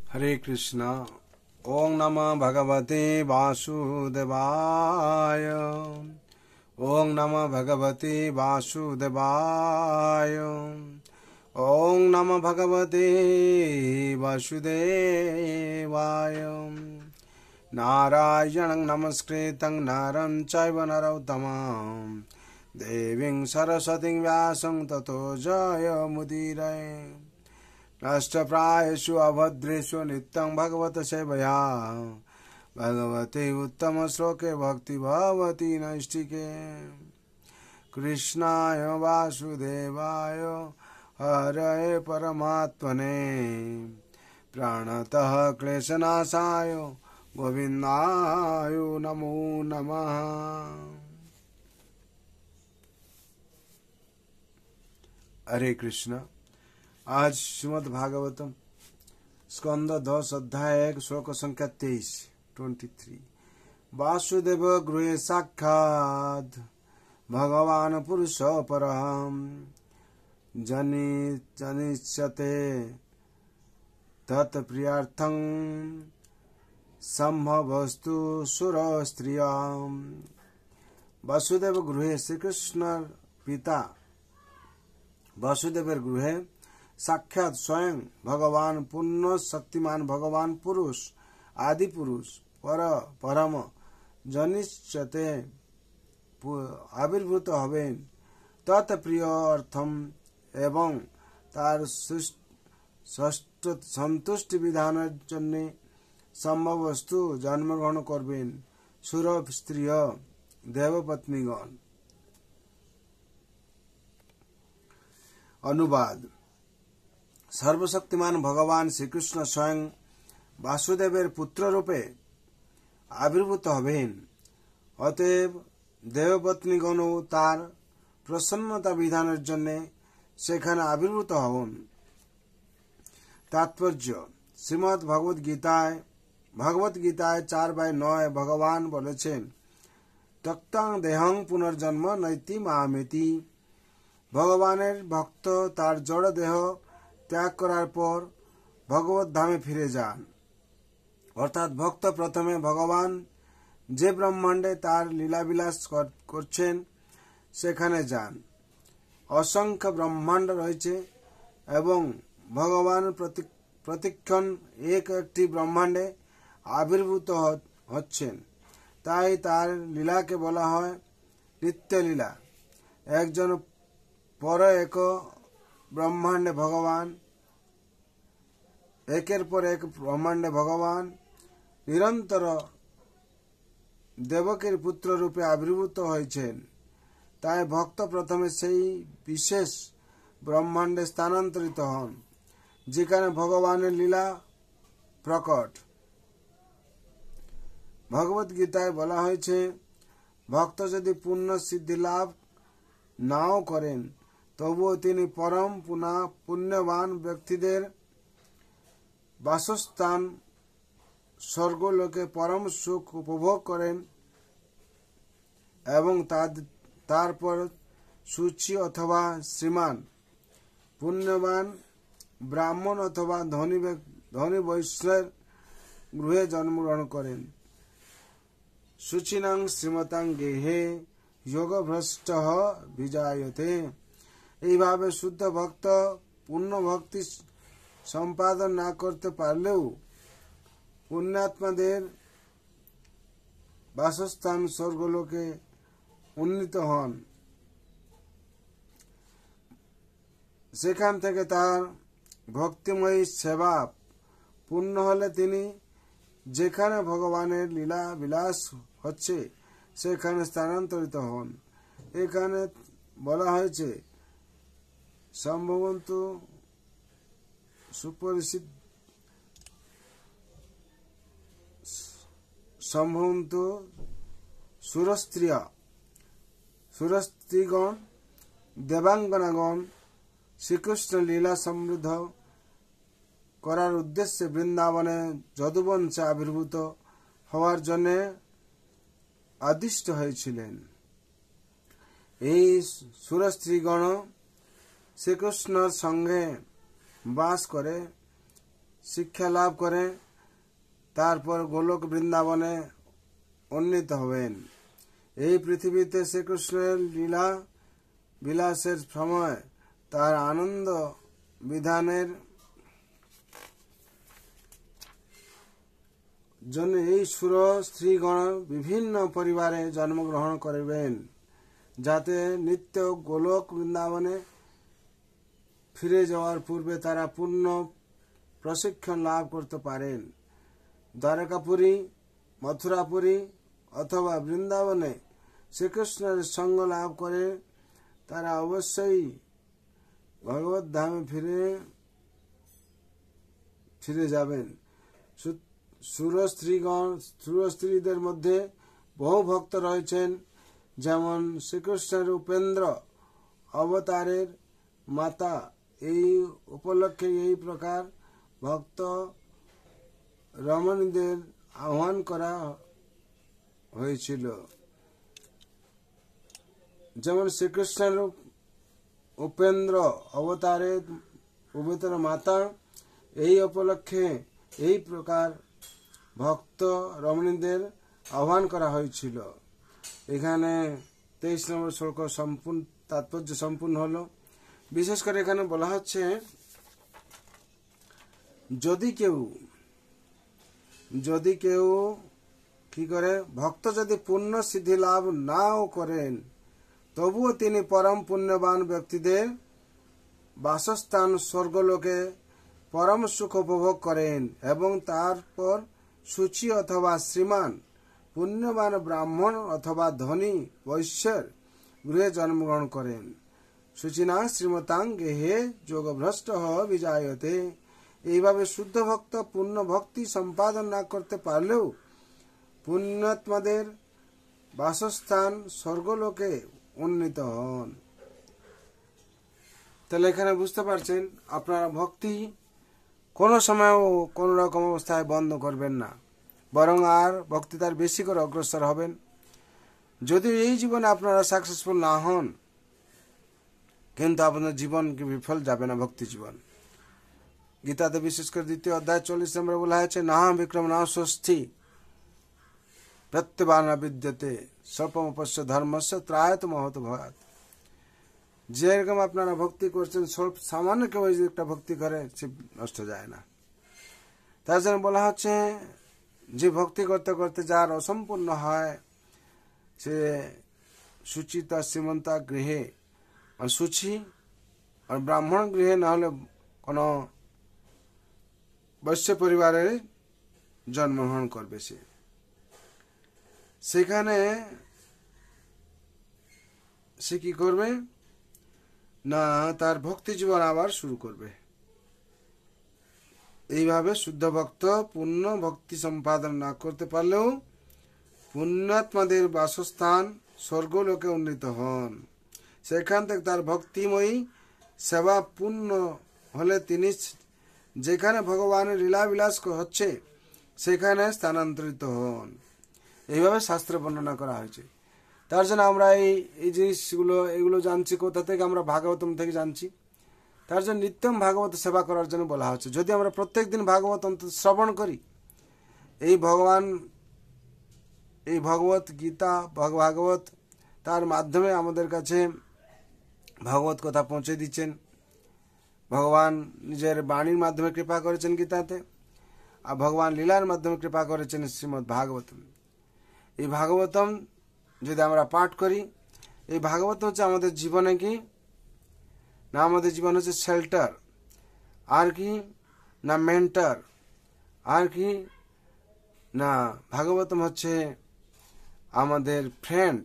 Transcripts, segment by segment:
हरे कृष्णा। ओम नमः भगवते वासुदेवाय। ओम नमः भगवते वासुदेवाय। ओम नमः भगवते वासुदेवाय। नारायणं नमस्कृतं नरं चैव नरोत्तमं देवीं सरस्वतीं व्यासं ततो जयमुदीरये। नष्टप्रायेषु अभद्रेषु नित्यं भगवत सेवया भगवते उत्तम श्लोके भक्ति भवति नैष्टिके। कृष्णाय वासुदेवाय हरये परमात्मने प्रणतः क्लेशनाशाय गोविन्दाय नमो नमः। हरे कृष्ण। आज श्रीमद् भागवतम स्कंद 10 अध्याय 1 श्लोक संख्या 23। वासुदेव गृहे साक्षात् भगवान पुरुष परम जनिष्यते तत्प्रियार्थं संभवस्तु सुर स्त्रियां। वासुदेव गृहे श्री कृष्ण पिता वासुदेवर गृहे साक्षात स्वयं भगवान पूर्ण शक्तिमान भगवान पुरुष आदि पुरुष परम जनिष्यते आविर्भूत हवेन तत्प्रिय अर्थम एवं तार संतुष्टि विधान जन्य संभव वस्तु जन्म ग्रहण करबेन सुर स्त्रिय देवपत्नीगण। अनुवाद। सर्वशक्तिमान भगवान श्रीकृष्ण स्वयं वासुदेवेर पुत्र रूपे आविर्भूत हবেন। অতএব দেবপত্নীগণও তার প্রসন্নতা বিধানের জন্য সেখানে আবির্ভূত হন। তাৎপর্য। শ্রীমদ্ ভগবদ্গীতায় 4/9 ভগবান বলেছেন, তক্তাং দেহং পুনর্জন্ম নৈতি মামেতি। ভগবানের ভক্ত তার জড় দেহ ত্যাগ করার পর ভগবত ধামে ফিরে যান। অর্থাৎ ভক্ত প্রথমে ভগবান যে ব্রহ্মাণ্ডে তার লীলাবিলাস করছেন সেখানে যান। অসংখ্য ব্রহ্মাণ্ড রয়েছে এবং ভগবান প্রতিক্ষণ একটি ব্রহ্মাণ্ডে আবির্ভূত হচ্ছেন। তাই তার লীলাকে বলা হয় নিত্যলীলা। একজন পর এক ব্রহ্মাণ্ডে ভগবান একের পর এক ব্রহ্মাণ্ডে ভগবান নিরন্তর দেবকীর পুত্র রূপে আবির্ভূত হয়েছেন। তাই ভক্ত প্রথমে সেই বিশেষ ব্রহ্মাণ্ডে স্থানান্তরিত হন যেখানে ভগবানের লীলা প্রকট। ভগবত গীতায় বলা হয়েছে, ভক্ত যদি পূর্ণ সিদ্ধি লাভ নাও করেন তবুও তিনি পরম পুণ্যবান ব্যক্তিদের বাসস্থান স্বর্গলোকে পরম সুখ উপভোগ করেন এবং তারপর সুচি অথবা শ্রীমান পুণ্যবান ব্রাহ্মণ অথবা ধনী বৈশ্যের গৃহে জন্মগ্রহণ করেন। শুচিনাং শ্রীমতাং গেহে যোগভ্রষ্ট বিজায়তে। এইভাবে শুদ্ধ ভক্ত পূর্ণ ভক্তি সম্পাদন না করতে পারলেও পুণ্যাত্মাদের বাসস্থান স্বর্গলোকে উন্নীত হন। সেখান থেকে তার ভক্তিময়ী সেবা পূর্ণ হলে তিনি যেখানে ভগবানের লীলা বিলাস হচ্ছে সেখানে স্থানান্তরিত হন। এখানে বলা হয়েছে সম্ভবন্ত সুরস্ত্রীগণ দেবাঙ্গনাগণ শ্রীকৃষ্ণ লীলা সমৃদ্ধ করার উদ্দেশ্যে বৃন্দাবনে যদুবংশে আবির্ভূত হওয়ার জন্য আদিষ্ট হয়েছিলেন। এই সুরস্ত্রীগণ শ্রীকৃষ্ণর সঙ্গে বাস করে শিক্ষা লাভ করে তারপর গোলক বৃন্দাবনে উন্নীত হবেন। এই পৃথিবীতে শ্রীকৃষ্ণের লীলা বিলাসের সময় তার আনন্দ বিধানের জন্য এই সুর স্ত্রীগণ বিভিন্ন পরিবারে জন্মগ্রহণ করিবেন, যাতে নিত্য গোলক বৃন্দাবনে ফিরে যাওয়ার পূর্বে তারা পূর্ণ প্রশিক্ষণ লাভ করতে পারেন। দ্বারকাপুরী, মথুরাপুরী অথবা বৃন্দাবনে শ্রীকৃষ্ণের সঙ্গ লাভ করে তারা অবশ্যই ভগবত ধামে ফিরে যাবেন। সুরস্ত্রীদের মধ্যে বহু ভক্ত রয়েছেন, যেমন শ্রীকৃষ্ণের উপেন্দ্র অবতারের মাতা। এই উপলক্ষে এই প্রকার ভক্ত রমণীদের আহ্বান করা হয়েছিল। যেমন শ্রীকৃষ্ণের উপেন্দ্র অবতারের পবিত্র মাতা, এই উপলক্ষে এই প্রকার ভক্ত রমণীদের আহ্বান করা হয়েছিল। এখানে 23 নম্বর শ্লোক সম্পূর্ণ তাৎপর্য সম্পূর্ণ হলো। বিশেষ করে এখানে বলা হচ্ছে, যদি কেউ কি করে, ভক্ত যদি পূর্ণ সিদ্ধি লাভ নাও করেন, তবুও তিনি পরম পুণ্যবান ব্যক্তিদের বাসস্থান স্বর্গলোকে পরম সুখ উপভোগ করেন এবং তারপর সূচি অথবা শ্রীমান পুণ্যবান ব্রাহ্মণ অথবা ধনী বৈশ্যের গৃহে জন্মগ্রহণ করেন। সূচিনা শ্রীমতাং গেহে যোগভ্রষ্ট বিজায়তে। এইভাবে শুদ্ধ ভক্ত পূর্ণ ভক্তি সম্পাদন না করতে পারলেও পুণ্যাত্মাদের বাসস্থান স্বর্গলোকে উন্নীত হন। তাহলে এখানে বুঝতে পারছেন, আপনারা ভক্তি কোনো সময়ও কোনো রকম অবস্থায় বন্ধ করবেন না, বরং আর ভক্তি তার বেশি করে অগ্রসর হবেন। যদিও এই জীবনে আপনারা সাকসেসফুল না হন, কিন্তু আপনার জীবন কি বিফল যাবে না, ভক্তি জীবন। গীতাতে বিশেষ করে 2য় অধ্যায় 40 নম্বরে বলা হয়েছে, না বিক্রম না ষষ্ঠী প্রত্যবানা বিদ্যতে স্বল্পমপস্য ধর্মস্য ত্রায়ত মহত ভয়াত। যেরকম আপনারা ভক্তি করছেন, সামান্য কেউ একটা ভক্তি করে সে নষ্ট যায় না। তার জন্য বলা হচ্ছে, যে ভক্তি করতে করতে যার অসম্পূর্ণ হয়, সে সুচিতা শ্রীমন্তা গৃহে, আর সূচি আর ব্রাহ্মণ গৃহে না হলে কোনো বৈশ্য পরিবারে জন্মগ্রহণ করবে। সেখানে সে কি করবে না, তার ভক্তি জীবন আবার শুরু করবে। এইভাবে শুদ্ধ ভক্ত পূর্ণ ভক্তি সম্পাদন না করতে পারলেও পুণ্যাত্মাদের বাসস্থান স্বর্গলোকে উন্নীত হন। সেখান থেকে তার ভক্তিময়ী সেবা পূর্ণ হলে তিনি যেখানে ভগবানের লীলাবিলাস হচ্ছে সেখানে স্থানান্তরিত হন। এইভাবে শাস্ত্রে বর্ণনা করা হয়েছে। তার জন্য আমরা এই জিনিসগুলো এগুলো জানছি কোথা থেকে? আমরা ভাগবতম থেকে জানছি। তার জন্য নিত্যম ভাগবত সেবা করার জন্য বলা হচ্ছে। যদি আমরা প্রত্যেক দিন ভাগবত অন্তত শ্রবণ করি, এই ভগবত গীতা ভাগবত তার মাধ্যমে আমাদের কাছে ভগবত কথা পৌঁছে দিচ্ছেন। ভগবান নিজের বাণীর মাধ্যমে কৃপা করেছেন গীতাতে, আর ভগবান লীলার মাধ্যমে কৃপা করেছেন শ্রীমদ্ ভাগবতম। এই ভাগবতম যদি আমরা পাঠ করি, এই ভাগবত হচ্ছে আমাদের জীবনে কি না, আমাদের জীবন হচ্ছে শেল্টার, আর কি না মেন্টর, আর কি না ভাগবতম হচ্ছে আমাদের ফ্রেন্ড,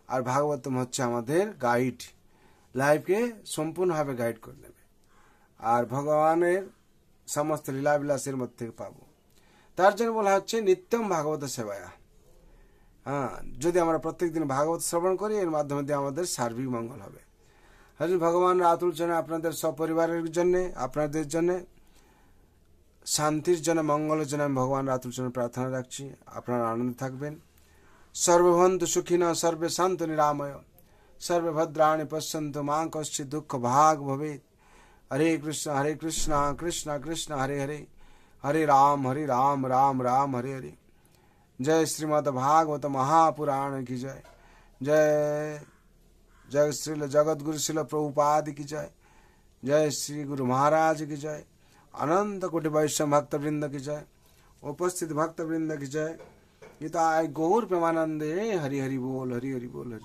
আর ভাগবতম হচ্ছে আমাদের গাইড, লাইফকে সম্পূর্ণভাবে গাইড করে দেবে। আর ভগবানের সমস্ত লীলাবিলাসের মধ্যে থেকে পাবো। তার জন্য বলা হচ্ছে নিত্যম ভাগবত সেবায়া। যদি আমরা প্রত্যেকদিন ভাগবত শ্রবণ করি, এর মাধ্যমে দিয়ে আমাদের সার্বিক মঙ্গল হবে। হরি ভগবান রাতুল জন্য আপনাদের সপরিবারের জন্য, আপনাদের জন্য শান্তির জন্য, মঙ্গলের জন্য আমি ভগবান রাতুল জন্য প্রার্থনা রাখছি। আপনারা আনন্দে থাকবেন। সর্বভন্তু সুখিনা সর্বে শান্ত নিরাময় সর্বে ভদ্রাণি পশ্যন্তু মা কশ্চিৎ দুঃখ ভাগ ভবেৎ। হরে কৃষ্ণ কৃষ্ণ কৃষ্ণ হরে হরে, हरे राम राम राम हरे हरे। जय श्रीमद् भागवत महापुराण की जय। जय जय श्रील जगत गुरु श्रील प्रभुपाद की जय। जय श्री गुरु महाराज की जय। अनंत कोटि वैष्णव भक्त वृंद की जय। उपस्थित भक्त वृंद की जय। गीताय गौर प्रेमानंदे हरि हरि बोल हरि हरि बोल हरि।